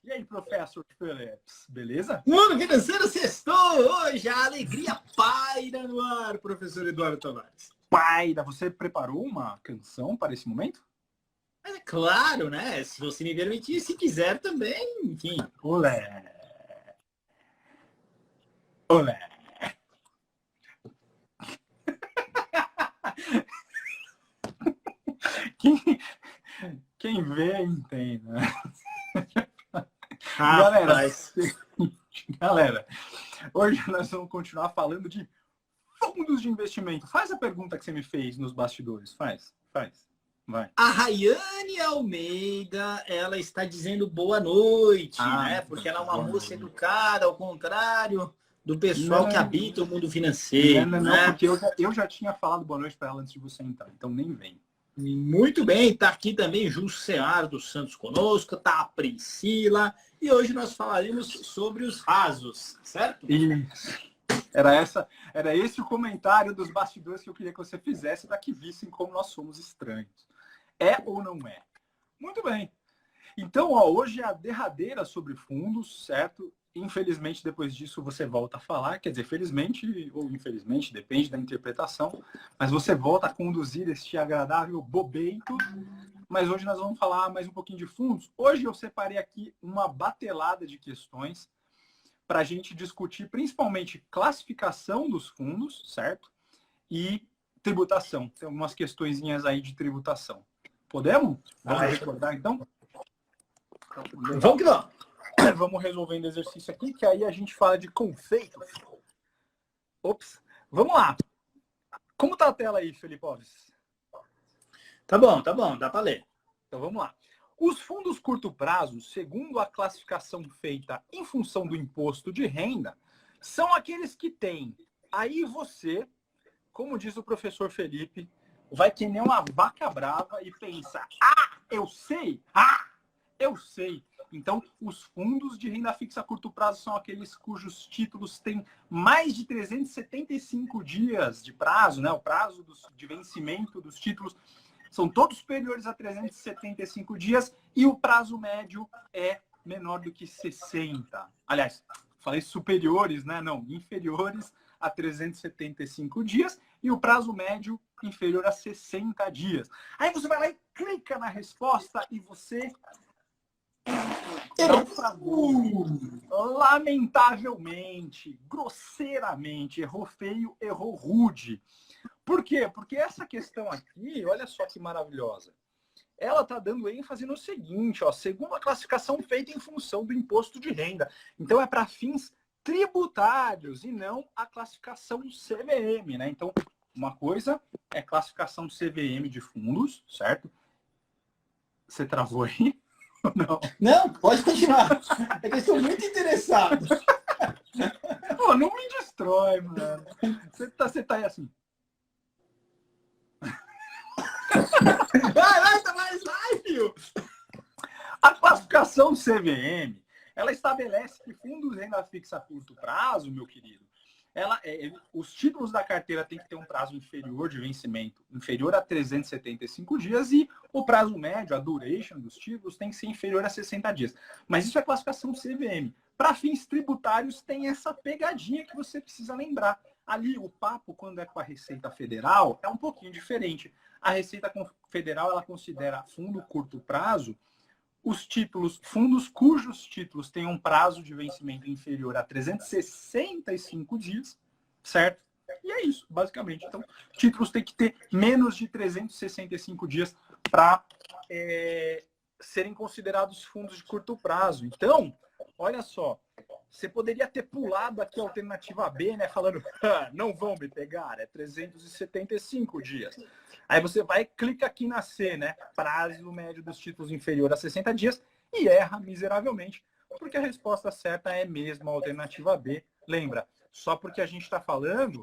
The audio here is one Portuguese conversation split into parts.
E aí, professor Phillips, beleza? Mundo Financeiro sextou hoje, a alegria paira no ar, professor Eduardo Tavares. Paira, você preparou uma canção para esse momento? Mas é claro, né? Se você me permitir, se quiser também, enfim. Olé! Olé! Quem vê, entende, né? Galera, hoje nós vamos continuar falando de fundos de investimento. Faz a pergunta que você me fez nos bastidores. Faz. Vai. A Rayane Almeida, ela está dizendo boa noite, né? Porque ela é uma moça educada, ao contrário do pessoal que habita o mundo financeiro. Não, porque eu já tinha falado boa noite para ela antes de você entrar, então nem vem. Muito bem, está aqui também Juscear dos Santos conosco, está a Priscila, e hoje nós falaremos sobre os rasos, certo? Isso. Era esse o comentário dos bastidores que eu queria que você fizesse, para que vissem como nós somos estranhos. É ou não é? Muito bem. Então, hoje é a derradeira sobre fundos, certo? Infelizmente, depois disso, você volta a falar. Quer dizer, felizmente ou infelizmente, depende da interpretação. Mas você volta a conduzir este agradável bobeito. Mas hoje nós vamos falar mais um pouquinho de fundos. Hoje eu separei aqui uma batelada de questões para a gente discutir principalmente classificação dos fundos, certo? E tributação. Tem algumas questõezinhas aí de tributação. Podemos? Vamos recordar, então? Vamos que vamos. Vamos resolvendo o exercício aqui, que aí a gente fala de conceitos. Ops. Vamos lá. Como tá a tela aí, Felipe Alves? Tá bom, dá para ler. Então vamos lá. Os fundos curto prazo, segundo a classificação feita em função do imposto de renda, são aqueles que têm. Aí você, como diz o professor Felipe, vai que nem uma vaca brava e pensa: eu sei! Eu sei! Então, os fundos de renda fixa a curto prazo são aqueles cujos títulos têm mais de 375 dias de prazo, né? O prazo de vencimento dos títulos são todos superiores a 375 dias e o prazo médio é menor do que 60. Aliás, falei superiores, né? Não, inferiores a 375 dias e o prazo médio inferior a 60 dias. Aí você vai lá e clica na resposta e você lamentavelmente, grosseiramente, errou feio, errou rude. Por quê? Porque essa questão aqui, olha só que maravilhosa. Ela está dando ênfase no seguinte, segundo a classificação feita em função do imposto de renda. Então, é para fins tributários e não a classificação CVM, né? Então, uma coisa é classificação CVM de fundos, certo? Você travou aí? Não. Não, pode continuar. É que eu estou muito interessado. Pô, não me destrói, mano. Você tá aí assim. Vai, filho! A classificação CVM, ela estabelece que fundos de renda fixa a curto prazo, meu querido, os títulos da carteira têm que ter um prazo inferior de vencimento, inferior a 375 dias, e o prazo médio, a duration dos títulos, tem que ser inferior a 60 dias. Mas isso é classificação CVM. Para fins tributários, tem essa pegadinha que você precisa lembrar. Ali, o papo, quando é com a Receita Federal, é um pouquinho diferente. A Receita Federal, ela considera fundo curto prazo os títulos, fundos cujos títulos têm um prazo de vencimento inferior a 365 dias, certo? E é isso, basicamente. Então, títulos têm que ter menos de 365 dias para serem considerados fundos de curto prazo. Então, olha só, você poderia ter pulado aqui a alternativa B, né? Falando, não vão me pegar, é 375 dias. Aí você vai e clica aqui na C, né? Prazo médio dos títulos inferior a 60 dias e erra miseravelmente, porque a resposta certa é mesmo a alternativa B. Lembra, só porque a gente está falando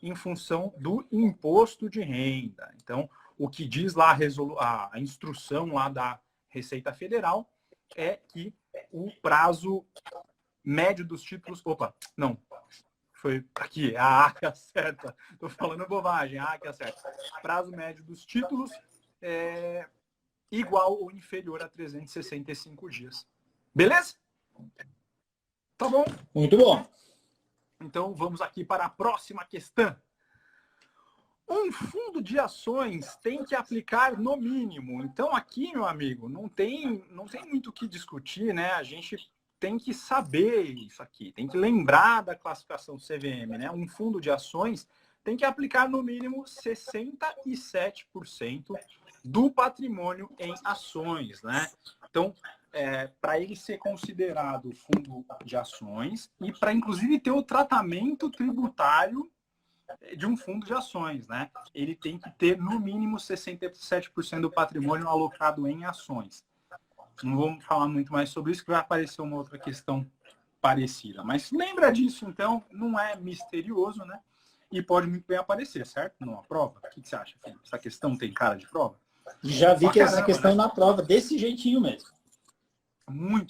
em função do imposto de renda. Então, o que diz lá a instrução lá da Receita Federal é que o prazo médio dos títulos... Opa, não. Foi aqui, a A que acerta. Estou falando bobagem, a A que acerta. Prazo médio dos títulos é igual ou inferior a 365 dias. Beleza? Tá bom. Muito bom. Então, vamos aqui para a próxima questão. Um fundo de ações tem que aplicar no mínimo. Então, aqui, meu amigo, não tem muito o que discutir, né? A gente tem que saber isso aqui, tem que lembrar da classificação CVM, né? Um fundo de ações tem que aplicar no mínimo 67% do patrimônio em ações, né? Então, para ele ser considerado fundo de ações e para, inclusive, ter o tratamento tributário de um fundo de ações, né? Ele tem que ter, no mínimo, 67% do patrimônio alocado em ações. Não vamos falar muito mais sobre isso, que vai aparecer uma outra questão parecida. Mas lembra disso, então, não é misterioso, né? E pode muito bem aparecer, certo? Numa prova. O que você acha, Felipe? Essa questão tem cara de prova? Já vi que essa questão, né, na prova, desse jeitinho mesmo.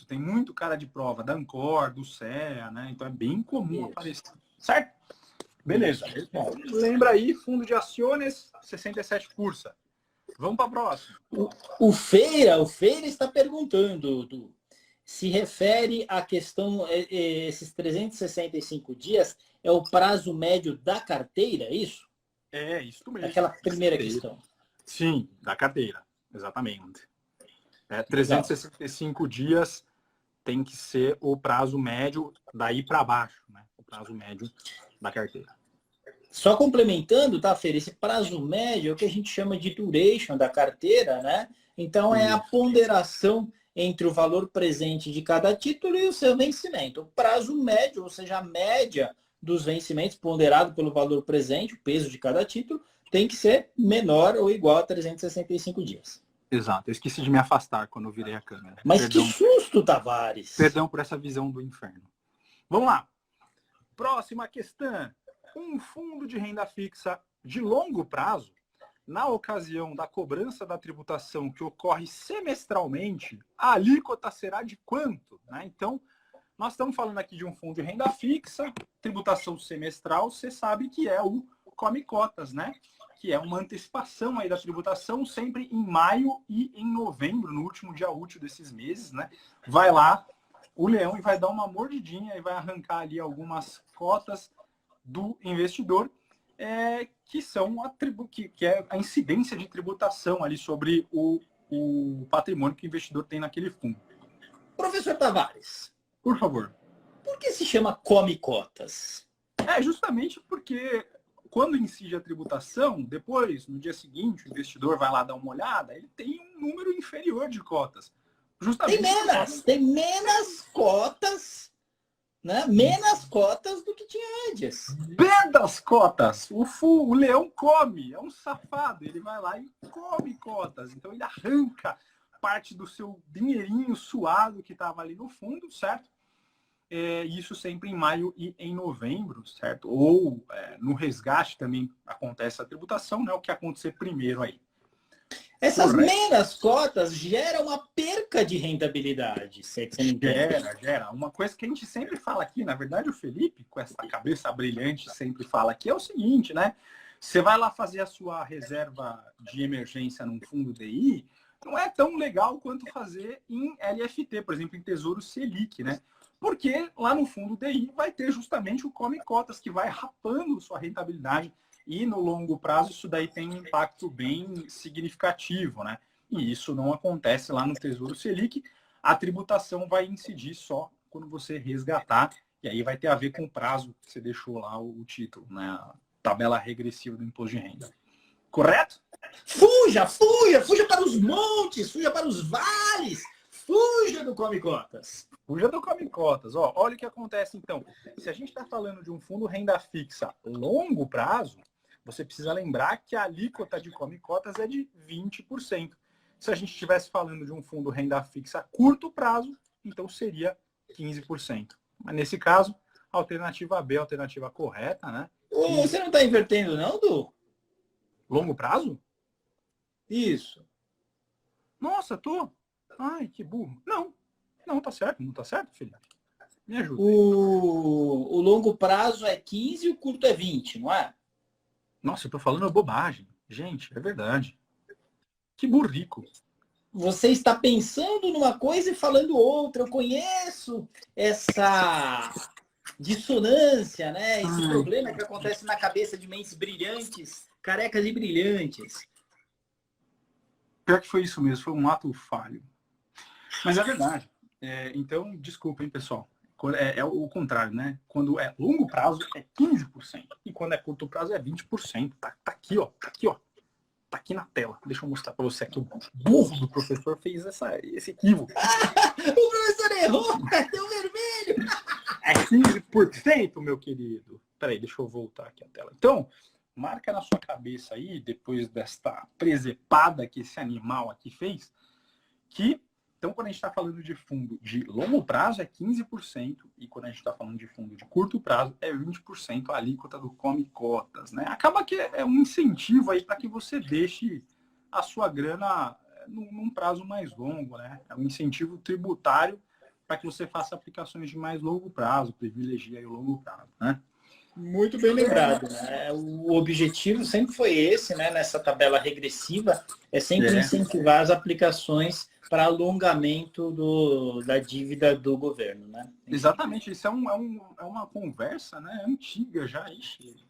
Tem muito cara de prova, da Ancor, do CEA, né? Então é bem comum aparecer, certo? Beleza. Bom, lembra aí, fundo de ações, 67 cursa. Vamos para a próxima. O Feira está perguntando, Du, se refere à questão, esses 365 dias é o prazo médio da carteira, é isso? É, isso mesmo. Aquela primeira questão. Sim, da carteira, exatamente. 365 dias tem que ser o prazo médio daí para baixo, né? O prazo médio da carteira. Só complementando, tá, Feira? Esse prazo médio é o que a gente chama de duration da carteira, né? Então, é a ponderação entre o valor presente de cada título e o seu vencimento. O prazo médio, ou seja, a média dos vencimentos ponderado pelo valor presente, o peso de cada título, tem que ser menor ou igual a 365 dias. Exato. Eu esqueci de me afastar quando eu virei a câmera. Mas perdão, que susto, Tavares! Perdão por essa visão do inferno. Vamos lá. Próxima questão. Um fundo de renda fixa de longo prazo, na ocasião da cobrança da tributação que ocorre semestralmente, a alíquota será de quanto? Né? Então, nós estamos falando aqui de um fundo de renda fixa, tributação semestral, você sabe que é o Come Cotas, né? Que é uma antecipação aí da tributação, sempre em maio e em novembro, no último dia útil desses meses, né? Vai lá o leão e vai dar uma mordidinha e vai arrancar ali algumas cotas do investidor, que são que é a incidência de tributação ali sobre o patrimônio que o investidor tem naquele fundo. Professor Tavares, por favor. Por que se chama Come Cotas? Justamente porque quando incide a tributação, depois, no dia seguinte, o investidor vai lá dar uma olhada, ele tem um número inferior de cotas. Justamente tem menos cotas, né? Menos cotas do que tinha antes. Menos cotas! O leão come, é um safado. Ele vai lá e come cotas. Então ele arranca parte do seu dinheirinho suado que estava ali no fundo, certo? Isso sempre em maio e em novembro, certo? Ou no resgate também acontece a tributação, né? O que acontecer primeiro aí. Essas menos cotas geram uma perca de rentabilidade, se é que você não entende. Gera. Uma coisa que a gente sempre fala aqui, na verdade o Felipe, com essa cabeça brilhante, sempre fala aqui, é o seguinte, né? Você vai lá fazer a sua reserva de emergência num fundo DI, não é tão legal quanto fazer em LFT, por exemplo, em Tesouro Selic, né? Porque lá no fundo DI vai ter justamente o Come Cotas, que vai rapando sua rentabilidade. E no longo prazo isso daí tem um impacto bem significativo, né? E isso não acontece lá no Tesouro Selic. A tributação vai incidir só quando você resgatar. E aí vai ter a ver com o prazo que você deixou lá o título, né? A tabela regressiva do imposto de renda. Correto? Fuja para os montes, fuja para os vales. Fuja do Come Cotas. Fuja do Come Cotas. Olha o que acontece então. Se a gente está falando de um fundo renda fixa longo prazo, você precisa lembrar que a alíquota de Come Cotas é de 20%. Se a gente estivesse falando de um fundo renda fixa a curto prazo, então seria 15%. Mas nesse caso, a alternativa B é a alternativa correta, né? Você não está invertendo não, Du? Longo prazo? Isso. Nossa, tô. Ai, que burro. Não, tá certo. Não tá certo, Felipe? Me ajuda. O longo prazo é 15 e o curto é 20, não é? Nossa, eu tô falando bobagem. Gente, é verdade. Que burrico. você está pensando numa coisa e falando outra. Eu conheço essa dissonância, né? Esse problema que acontece na cabeça de mentes brilhantes, carecas e brilhantes. Pior que foi isso mesmo, foi um ato falho. Mas é verdade. Então, desculpa, hein, pessoal. É o contrário, né? Quando é longo prazo, é 15%. E quando é curto prazo, é 20%. Tá aqui, ó. Tá aqui, ó. Tá aqui na tela. Deixa eu mostrar para você aqui. O burro do professor fez esse equívoco. O professor errou! Deu vermelho! É 15%, meu querido. Peraí, deixa eu voltar aqui a tela. Então, marca na sua cabeça aí, depois desta presepada que esse animal aqui fez, que, então, quando a gente está falando de fundo de longo prazo, é 15%, e quando a gente está falando de fundo de curto prazo, é 20% a alíquota do Come Cotas, né? Acaba que é um incentivo aí para que você deixe a sua grana num prazo mais longo, né? É um incentivo tributário para que você faça aplicações de mais longo prazo, privilegie aí o longo prazo, né? Muito bem lembrado, né? O objetivo sempre foi esse, né? Nessa tabela regressiva, é sempre incentivar as aplicações para alongamento da dívida do governo, né? Exatamente, isso é uma conversa, né, antiga já,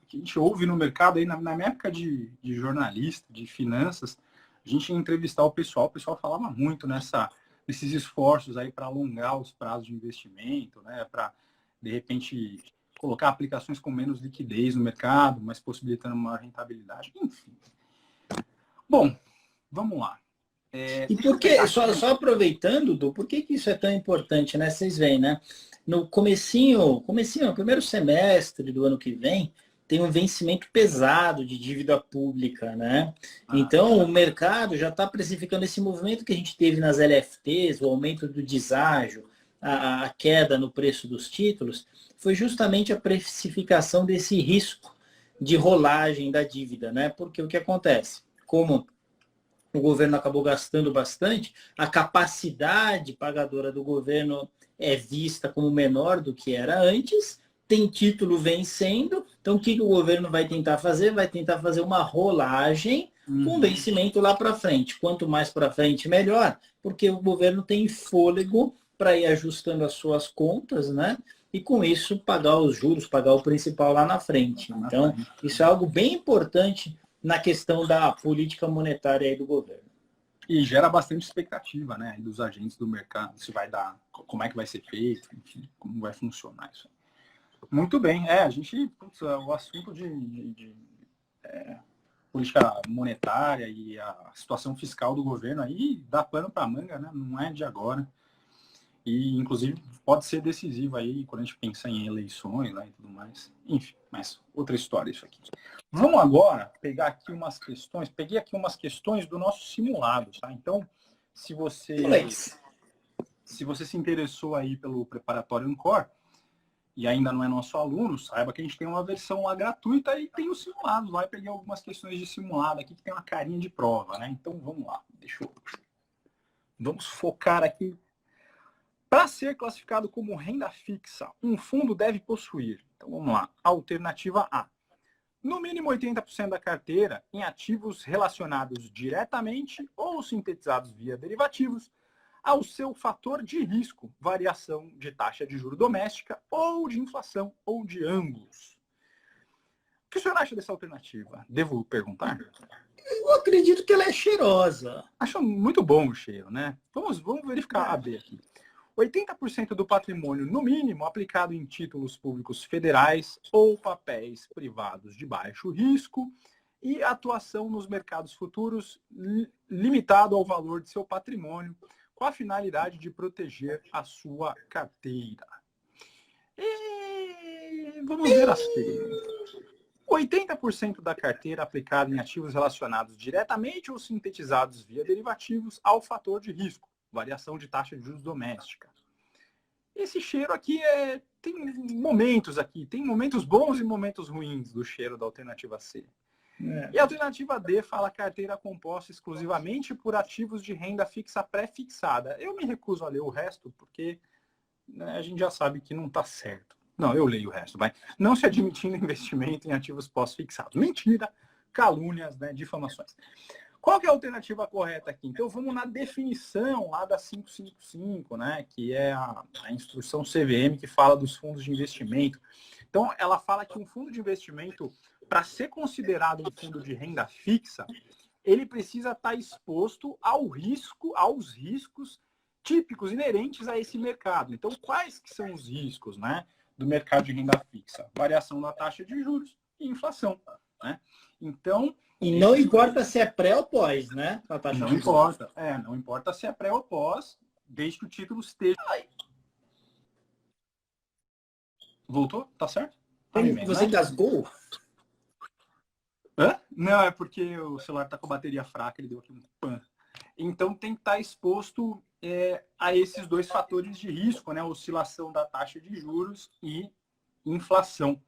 que a gente ouve no mercado aí, na minha época de jornalista, de finanças, a gente ia entrevistar o pessoal falava muito nesses esforços aí para alongar os prazos de investimento, né, para, de repente, colocar aplicações com menos liquidez no mercado, mas possibilitando maior rentabilidade, enfim. Bom, vamos lá. E por que, só aproveitando, Du, por que isso é tão importante, né? Vocês veem, né? No comecinho, no primeiro semestre do ano que vem, tem um vencimento pesado de dívida pública, né? Então, o mercado já está precificando esse movimento que a gente teve nas LFTs, o aumento do deságio, a queda no preço dos títulos, foi justamente a precificação desse risco de rolagem da dívida, né? Porque o que acontece? Como o governo acabou gastando bastante, a capacidade pagadora do governo é vista como menor do que era antes, tem título vencendo, então o que o governo vai tentar fazer? Vai tentar fazer uma rolagem com vencimento lá para frente. Quanto mais para frente, melhor, porque o governo tem fôlego para ir ajustando as suas contas, né? E com isso pagar os juros, pagar o principal lá na frente. Então, isso é algo bem importante na questão da política monetária aí do governo. E gera bastante expectativa, né, dos agentes do mercado, se vai dar, como é que vai ser feito, enfim, como vai funcionar isso. Muito bem, a gente, o assunto de política monetária e a situação fiscal do governo aí dá pano para manga, né, não é de agora. E, inclusive, pode ser decisivo aí quando a gente pensa em eleições, né, e tudo mais. Enfim, mas outra história isso aqui. Vamos agora pegar aqui umas questões. Peguei aqui umas questões do nosso simulado, tá? Então, se você se interessou aí pelo preparatório Ancor e ainda não é nosso aluno, saiba que a gente tem uma versão lá gratuita e tem os simulados lá. Eu peguei algumas questões de simulado aqui que tem uma carinha de prova, né? Então, vamos lá. Vamos focar aqui. Para ser classificado como renda fixa, um fundo deve possuir, então vamos lá, alternativa A, no mínimo 80% da carteira em ativos relacionados diretamente ou sintetizados via derivativos ao seu fator de risco, variação de taxa de juro doméstica ou de inflação ou de ambos. O que o senhor acha dessa alternativa? Devo perguntar? Eu acredito que ela é cheirosa. Acho muito bom o cheiro, né? Vamos verificar a B aqui. 80% do patrimônio, no mínimo, aplicado em títulos públicos federais ou papéis privados de baixo risco e atuação nos mercados futuros limitado ao valor de seu patrimônio, com a finalidade de proteger a sua carteira. E vamos ver assim. 80% da carteira aplicada em ativos relacionados diretamente ou sintetizados via derivativos ao fator de risco, variação de taxa de juros doméstica. Esse cheiro aqui tem momentos bons e momentos ruins do cheiro da alternativa C. E a alternativa D fala carteira composta exclusivamente por ativos de renda fixa pré-fixada. Eu me recuso a ler o resto porque, né, a gente já sabe que não está certo. Não, eu leio o resto, vai. Não se admitindo investimento em ativos pós-fixados. Mentira, calúnias, né, difamações. Qual que é a alternativa correta aqui? Então vamos na definição lá da 555, né? Que é a instrução CVM que fala dos fundos de investimento. Então ela fala que um fundo de investimento, para ser considerado um fundo de renda fixa, ele precisa estar exposto aos riscos típicos, inerentes a esse mercado. Então, quais que são os riscos, né, do mercado de renda fixa? Variação da taxa de juros e inflação, né? Então... E não importa se é pré ou pós, né? A taxa não de importa. Não importa se é pré ou pós, desde que o título esteja... Voltou? Tá certo? Tá me vendo, Você né? engasgou? Hã? Não, é porque o celular tá com a bateria fraca, ele deu aqui um pan. Então tem que estar exposto a esses dois fatores de risco, né? Oscilação da taxa de juros e inflação.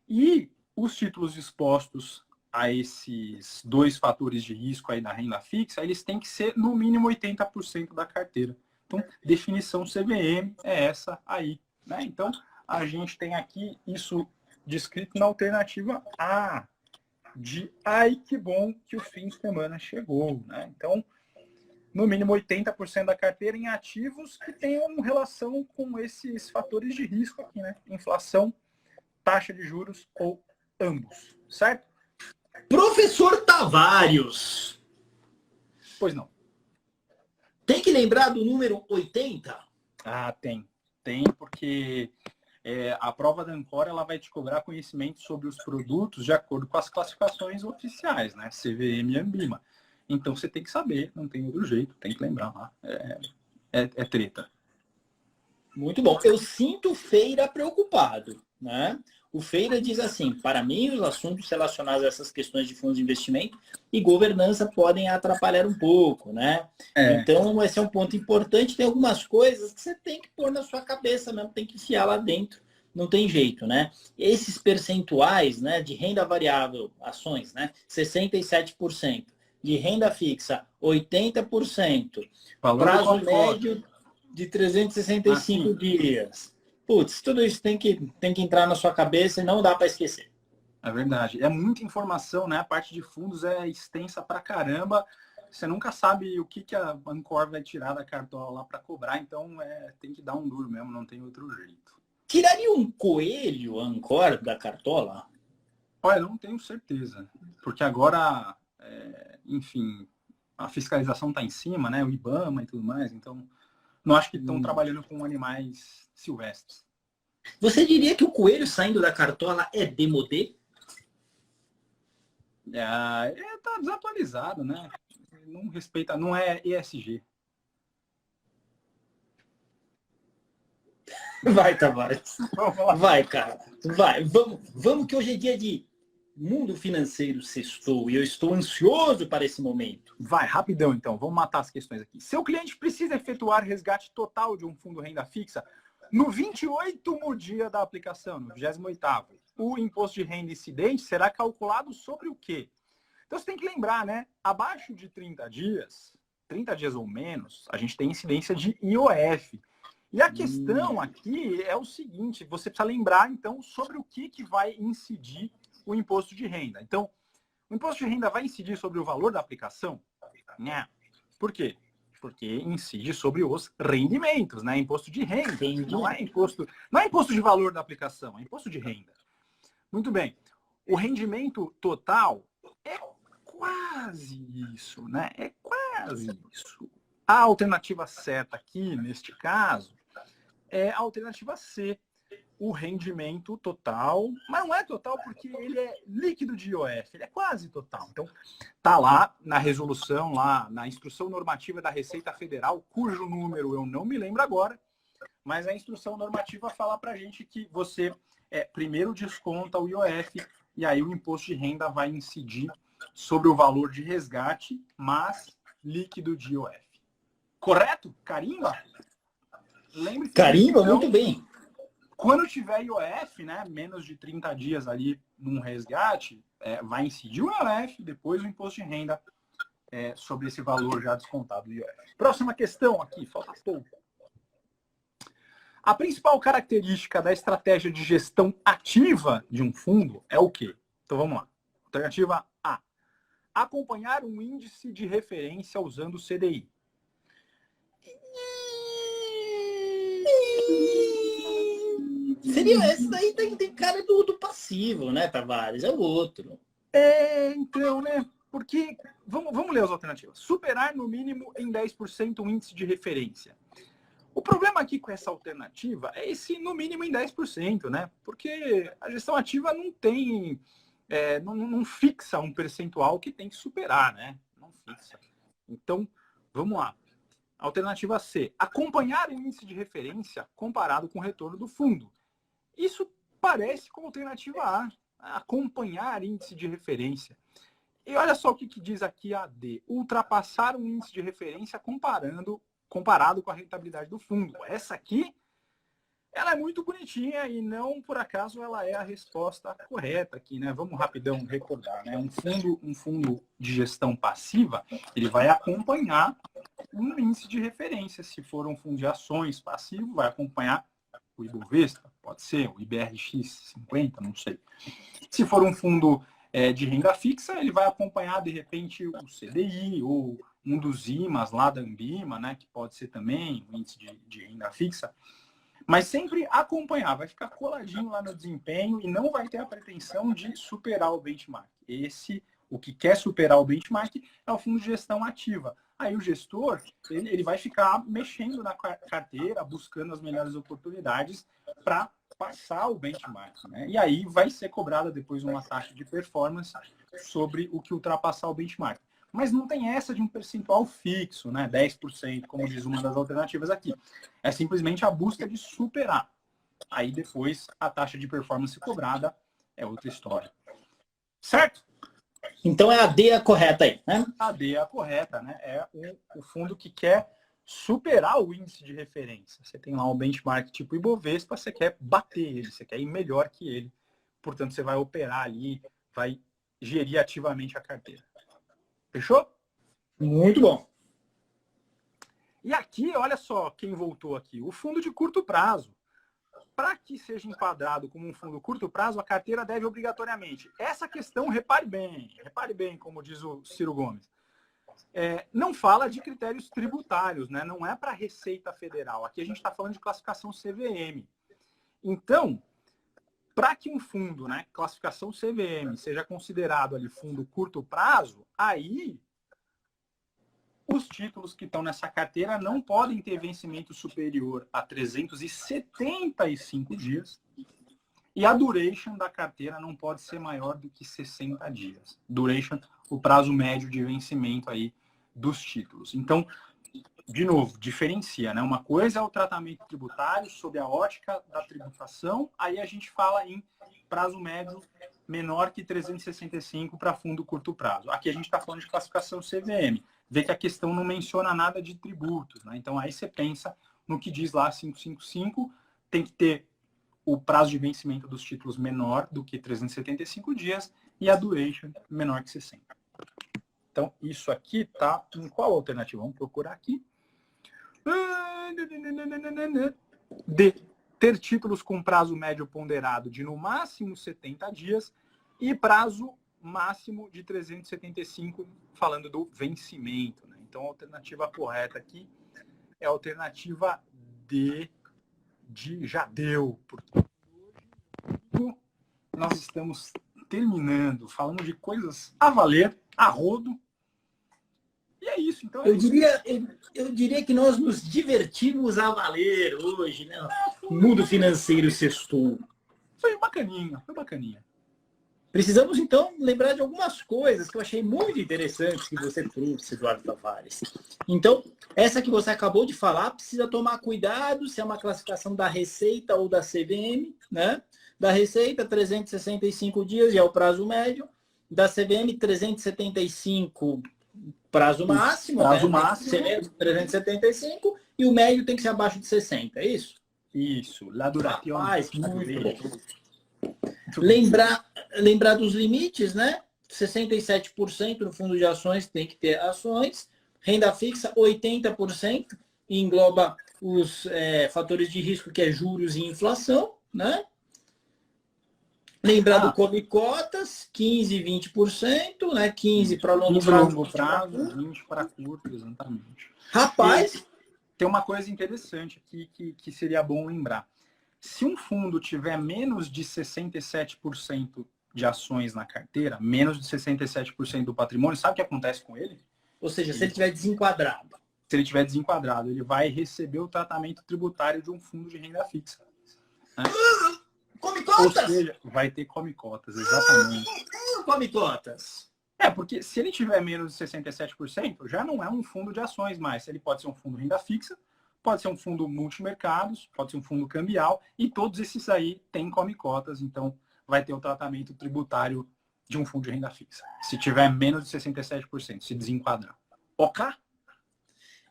E os títulos expostos a esses dois fatores de risco aí da renda fixa, eles têm que ser no mínimo 80% da carteira. Então, definição CVM é essa aí, né? Então, a gente tem aqui isso descrito na alternativa A, de ai que bom que o fim de semana chegou, né? Então, no mínimo 80% da carteira em ativos que tenham relação com esses fatores de risco aqui, né? Inflação, taxa de juros ou ambos, certo? Professor Tavares. Pois não. Tem que lembrar do número 80? Ah, tem. Tem, porque a prova da Ancora ela vai te cobrar conhecimento sobre os produtos de acordo com as classificações oficiais, né? CVM e Anbima. Então você tem que saber, não tem outro jeito, tem que lembrar lá. É treta. Muito bom. Eu sinto Feira preocupado, né? O Feira diz assim, para mim, os assuntos relacionados a essas questões de fundos de investimento e governança podem atrapalhar um pouco, né? Então, esse é um ponto importante. Tem algumas coisas que você tem que pôr na sua cabeça mesmo, tem que enfiar lá dentro. Não tem jeito, né? Esses percentuais, né, de renda variável, ações, né, 67%, de renda fixa, 80%, Valor prazo do médio de 365 dias. Putz, tudo isso tem que entrar na sua cabeça e não dá para esquecer. É verdade. É muita informação, né? A parte de fundos é extensa pra caramba. Você nunca sabe o que a Ancor vai tirar da cartola lá para cobrar, então tem que dar um duro mesmo, não tem outro jeito. Tiraria um coelho Ancor da cartola? Olha, não tenho certeza, porque agora, enfim, a fiscalização está em cima, né? O IBAMA e tudo mais, então não acho que estão trabalhando com animais silvestres. Você diria que o coelho saindo da cartola é demodê? Tá desatualizado, né? Não respeita, não é ESG. Vai, Tavares. Vai, cara. Vai. Vamos que hoje é dia de mundo financeiro sextou e eu estou ansioso para esse momento. Vai, rapidão então. Vamos matar as questões aqui. Seu cliente precisa efetuar resgate total de um fundo renda fixa no 28º dia da aplicação, no 28º. O imposto de renda incidente será calculado sobre o quê? Então você tem que lembrar, né? Abaixo de 30 dias ou menos, a gente tem incidência de IOF. E a questão aqui é o seguinte, você precisa lembrar, então, sobre o que vai incidir o imposto de renda. Então, o imposto de renda vai incidir sobre o valor da aplicação? Não. Por quê? Porque incide sobre os rendimentos, né? Imposto de renda. Não é imposto de valor da aplicação, é imposto de renda. Muito bem. O rendimento total é quase isso, né? É quase isso. A alternativa certa aqui, neste caso, é a alternativa C, o rendimento total, mas não é total porque ele é líquido de IOF, ele é quase total. Então, tá lá na resolução, lá na instrução normativa da Receita Federal, cujo número eu não me lembro agora, mas a instrução normativa fala pra gente que você primeiro desconta o IOF e aí o imposto de renda vai incidir sobre o valor de resgate, mas líquido de IOF. Correto? Carimba? Lembre-se. Carimba, então, muito bem. Quando tiver IOF, né, menos de 30 dias ali num resgate, vai incidir o IOF, depois o imposto de renda sobre esse valor já descontado do IOF. Próxima questão aqui, falta pouco. A principal característica da estratégia de gestão ativa de um fundo é o quê? Então vamos lá. Alternativa A. acompanhar um índice de referência usando o CDI. Seria esse daí, tem cara do passivo, né, Tavares? É o outro. Então, né? Porque, vamos ler as alternativas. Superar no mínimo em 10% o índice de referência. O problema aqui com essa alternativa é esse no mínimo em 10%, né? Porque a gestão ativa não tem, não fixa um percentual que tem que superar, né? Não fixa. Então, vamos lá. Alternativa C, acompanhar o índice de referência comparado com o retorno do fundo. Isso parece com a alternativa A, acompanhar índice de referência. E olha só o que diz aqui a D, ultrapassar um índice de referência comparado com a rentabilidade do fundo. Essa aqui, ela é muito bonitinha e não por acaso ela é a resposta correta aqui, né? Vamos rapidão recordar, né? Um fundo de gestão passiva, ele vai acompanhar um índice de referência. Se for um fundo de ações passivo, vai acompanhar o Ibovespa, pode ser, o IBRX 50, não sei. Se for um fundo de renda fixa, ele vai acompanhar, de repente, o CDI ou um dos IMAs lá da Ambima, né, que pode ser também um índice de renda fixa, mas sempre acompanhar, vai ficar coladinho lá no desempenho e não vai ter a pretensão de superar o benchmark. O que quer superar o benchmark é o fundo de gestão ativa. Aí o gestor, ele vai ficar mexendo na carteira, buscando as melhores oportunidades para passar o benchmark, né? E aí vai ser cobrada depois uma taxa de performance sobre o que ultrapassar o benchmark. Mas não tem essa de um percentual fixo, né? 10%, como diz uma das alternativas aqui. É simplesmente a busca de superar. Aí depois a taxa de performance cobrada é outra história. Certo? Então é a D a correta aí, né? A D é a correta, né? É o fundo que quer superar o índice de referência. Você tem lá um benchmark tipo Ibovespa, você quer bater ele, você quer ir melhor que ele. Portanto, você vai operar ali, vai gerir ativamente a carteira. Fechou? Muito bom. E aqui, olha só quem voltou aqui. O fundo de curto prazo. Para que seja enquadrado como um fundo curto prazo, a carteira deve obrigatoriamente. Essa questão, repare bem, como diz o Ciro Gomes. Não fala de critérios tributários, né? Não é para a Receita Federal. Aqui a gente está falando de classificação CVM. Então, para que um fundo, né, classificação CVM, seja considerado ali fundo curto prazo, aí os títulos que estão nessa carteira não podem ter vencimento superior a 375 dias e a duration da carteira não pode ser maior do que 60 dias. Duration, o prazo médio de vencimento aí dos títulos. Então, de novo, diferencia, né? Uma coisa é o tratamento tributário sob a ótica da tributação, aí a gente fala em prazo médio menor que 365 para fundo curto prazo. Aqui a gente está falando de classificação CVM. Vê que a questão não menciona nada de tributos, né? Então aí você pensa no que diz lá 555, tem que ter o prazo de vencimento dos títulos menor do que 375 dias e a duration menor que 60. Então isso aqui tá em qual alternativa? Vamos procurar aqui. D. Ter títulos com prazo médio ponderado de no máximo 70 dias e prazo máximo de 375, falando do vencimento, né? Então a alternativa correta aqui é a alternativa D de Jadeu. Porque hoje nós estamos terminando, falando de coisas a valer, a rodo. E é isso, então. Eu diria que nós nos divertimos a valer hoje, né? O mundo financeiro sextou. Foi bacaninha, foi bacaninha. Precisamos, então, lembrar de algumas coisas que eu achei muito interessantes que você trouxe, Eduardo Tavares. Então, essa que você acabou de falar, precisa tomar cuidado se é uma classificação da Receita ou da CVM, né? Da Receita, 365 dias e é o prazo médio. Da CVM, 375 prazo máximo, prazo né? máximo. 375 e o médio tem que ser abaixo de 60, é isso? Isso, la duração. Muito bom. Lembrar dos limites, né? 67% no fundo de ações tem que ter ações. Renda fixa, 80%, e engloba os fatores de risco, que é juros e inflação, né? Lembrar do Come Cotas, 15, 20%, né? 15 para longo prazo, 20 para curto, exatamente. Rapaz! E tem uma coisa interessante aqui que seria bom lembrar. Se um fundo tiver menos de 67% de ações na carteira, menos de 67% do patrimônio, sabe o que acontece com ele? Ou seja, se ele estiver desenquadrado. Se ele estiver desenquadrado, ele vai receber o tratamento tributário de um fundo de renda fixa. Né? Come cotas! Ou seja, vai ter come cotas, exatamente. Come cotas. Porque se ele tiver menos de 67%, já não é um fundo de ações mais. Ele pode ser um fundo de renda fixa, pode ser um fundo multimercados, pode ser um fundo cambial, e todos esses aí têm come cotas, então vai ter o tratamento tributário de um fundo de renda fixa. Se tiver menos de 67%, se desenquadrar. Ok?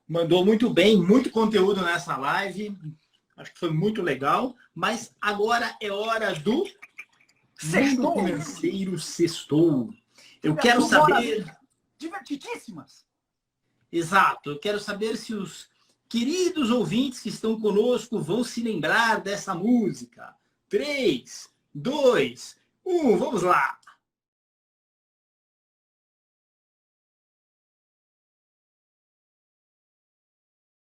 Mandou muito bem, muito conteúdo nessa live. Acho que foi muito legal. Mas agora é hora do Mundo Financeiro Sextou. Eu quero saber... Divertidíssimas! Exato. Eu quero saber se os queridos ouvintes que estão conosco vão se lembrar dessa música. 3, 2, 1, vamos lá!